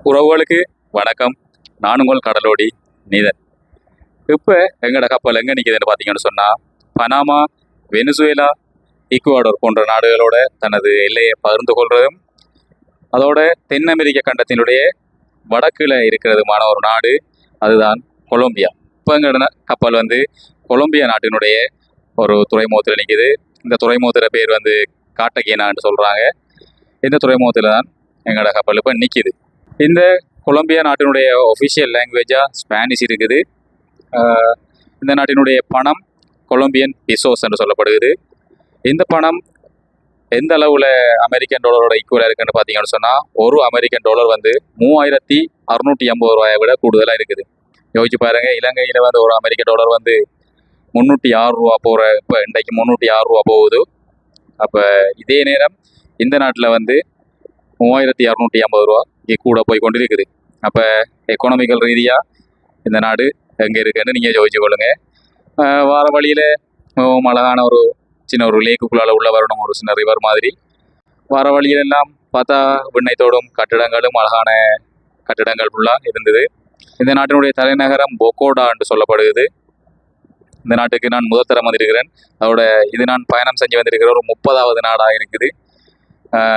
உறவுகளுக்கு வணக்கம். நான் உங்கள் கடலோடி நீதன். இப்போ எங்களோட கப்பல் எங்கே நிற்கிதுன்னு பார்த்தீங்கன்னு சொன்னால், பனாமா, வெனிசுவேலா, ஈக்குவாடோர் போன்ற நாடுகளோட தனது எல்லையை பகிர்ந்து கொள்வதும், அதோட தென் அமெரிக்க கண்டத்தினுடைய வடக்கில் இருக்கிறதுமான ஒரு நாடு அதுதான் கொலம்பியா. இப்போ எங்களோட கப்பல் கொலம்பியா நாட்டினுடைய ஒரு துறைமுகத்தில் நிற்கிது. இந்த துறைமுகத்தில் பேர் காட்டகேனான்னு சொல்கிறாங்க. இந்த துறைமுகத்தில் தான் எங்களோட கப்பல் இப்போ நிற்கிது. இந்த கொலம்பியா நாட்டினுடைய ஒஃபிஷியல் லாங்குவேஜாக ஸ்பானிஷ் இருக்குது. இந்த நாட்டினுடைய பணம் கொலம்பியன் பிசோஸ் என்று சொல்லப்படுகிறது. இந்த பணம் எந்த அளவில் அமெரிக்கன் டாலரோட ஈக்குவலாக இருக்குன்னு பார்த்தீங்கன்னு சொன்னால், ஒரு அமெரிக்கன் டாலர் 3650 ரூபாயை விட கூடுதலாக இருக்குது. யோசிச்சு பாருங்கள், இலங்கையில் ஒரு அமெரிக்கன் டாலர் 306 ரூபா போகிற, இப்போ இன்றைக்கு 306 ரூபா போகுது. அப்போ இதே நேரம் இந்த நாட்டில் 3650 ரூபா கூட போய் கொண்டு இருக்குது. அப்போ எக்கனாமிக்கல் ரீதியாக இந்த நாடு எங்கே இருக்குன்னு நீங்கள் யோசிச்சு கொள்ளுங்க. வார வழியில் அழகான ஒரு சின்ன ஒரு லேக்குக்குள்ளால் உள்ள வரணும், ஒரு சின்ன ரிவர் மாதிரி. வார வழியிலெல்லாம் பார்த்தா விண்ணைத்தோடும் கட்டிடங்களும் அழகான கட்டிடங்கள் ஃபுல்லாக இருந்தது. இந்த நாட்டினுடைய தலைநகரம் பொகோடா என்று சொல்லப்படுகிறது. இந்த நாட்டுக்கு நான் முதல் தரம் வந்திருக்கிறேன். அதோட இது நான் பயணம் செஞ்சு வந்திருக்கிற ஒரு 30வது நாடாக இருக்குது.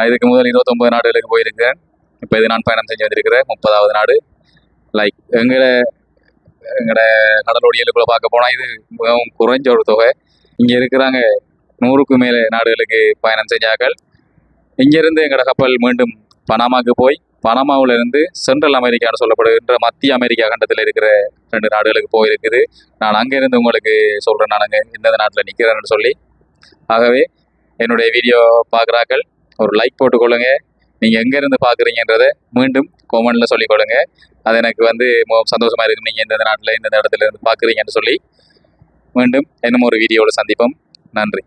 இதுக்கு முதல் 29 நாடுகளுக்கு போயிருக்கிறேன். இப்போ இது நான் பயணம் செஞ்சு வந்திருக்கிறேன் 30வது நாடு. லைக் எங்களோட கடலோடியலுக்குள்ளே பார்க்க போனால் இது மிகவும் குறைஞ்ச ஒரு தொகை. இங்கே இருக்கிறாங்க 100க்கும் மேலே நாடுகளுக்கு பயணம் செஞ்சார்கள். இங்கேருந்து எங்களோட கப்பல் மீண்டும் பனாமாவுக்கு போய், பனாமாவிலிருந்து சென்ட்ரல் அமெரிக்கான்னு சொல்லப்படுகின்ற மத்திய அமெரிக்கா கண்டத்தில் இருக்கிற 2 நாடுகளுக்கு போயிருக்குது. நான் அங்கேருந்து உங்களுக்கு சொல்கிறேன், நான் அங்கே எந்தெந்த நாட்டில் நிற்கிறேன்னு சொல்லி. ஆகவே என்னுடைய வீடியோ பார்க்குறாக்கள் ஒரு லைக் போட்டுக்கொள்ளுங்க. நீங்கள் எங்கேருந்து பார்க்குறீங்கன்றதை மீண்டும் கமெண்டில் சொல்லிக்கொள்ளுங்க. அது எனக்கு சந்தோஷமாக இருக்கும். நீங்கள் எந்தெந்த நாட்டில் எந்தெந்த இடத்துல இருந்து பார்க்குறீங்கன்னு சொல்லி. மீண்டும் இன்னும் ஒரு வீடியோவில் சந்திப்போம். நன்றி.